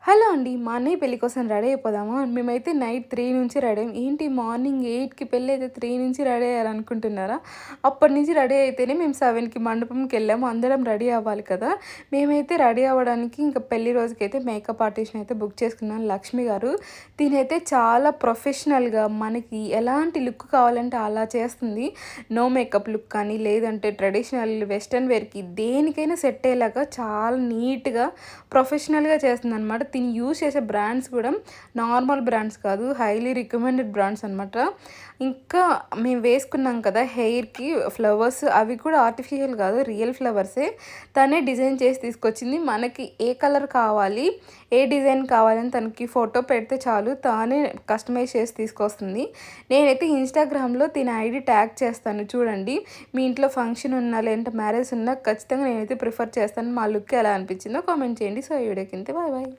Hello అండి. మా అన్నయ్య పెళ్లి కోసం రెడీ అయిపోదామా? మేమైతే నైట్ 3 నుంచి రెడీ అయ్యాం. ఏంటి మార్నింగ్ 8కి పెళ్లయితే 3 నుంచి రెడీ అయ్యారనుకుంటున్నారా? అప్పటి నుంచి రెడీ అయితేనే మేము 7కి మండపంకెళ్ళాము. అందరం రెడీ అవ్వాలి కదా! మేమైతే రెడీ అవ్వడానికి ఇంక పెళ్లి రోజుకైతే మేకప్ ఆర్టిస్ట్‌ని అయితే బుక్ చేసుకున్నాం లక్ష్మి గారు. తినైతే చాలా ప్రొఫెషనల్‌గా మనకి ఎలాంటి లుక్ కావాలంటే అలా చేస్తుంది. నో మేకప్ లుక్ కానీ, లేదంటే ట్రెడిషనల్ వెస్టర్న్ వేర్‌కి దేనికైనా సెట్ అయ్యేలాగా చాలా నీట్‌గా, ప్రొఫెషనల్‌గా చేస్తుందనమాట. తిని యూజ్ చేసే బ్రాండ్స్ కూడా నార్మల్ బ్రాండ్స్ కాదు, హైలీ రికమెండెడ్ బ్రాండ్స్ అనమాట. ఇంకా మేము వేసుకున్నాం కదా హెయిర్‌కి ఫ్లవర్స్, అవి కూడా ఆర్టిఫిషియల్ కాదు, రియల్ ఫ్లవర్సే. తనే డిజైన్ చేసి తీసుకొచ్చింది. మనకి ఏ కలర్ కావాలి, ఏ డిజైన్ కావాలని తనకి ఫోటో పెడితే చాలు, తానే కస్టమైజ్ చేసి తీసుకొస్తుంది. నేనైతే ఇన్‌స్టాగ్రామ్‌లో తిన ఐడీ ట్యాగ్ చేస్తాను చూడండి. మీ ఇంట్లో ఫంక్షన్ ఉన్నా, లేదంటే మ్యారేజ్ ఉన్నా ఖచ్చితంగా నేనైతే ప్రిఫర్ చేస్తాను. మా లుక్ ఎలా అనిపించిందో కామెంట్ చేయండి. సో ఈ వీడియోకి ఇంతే. Bye bye.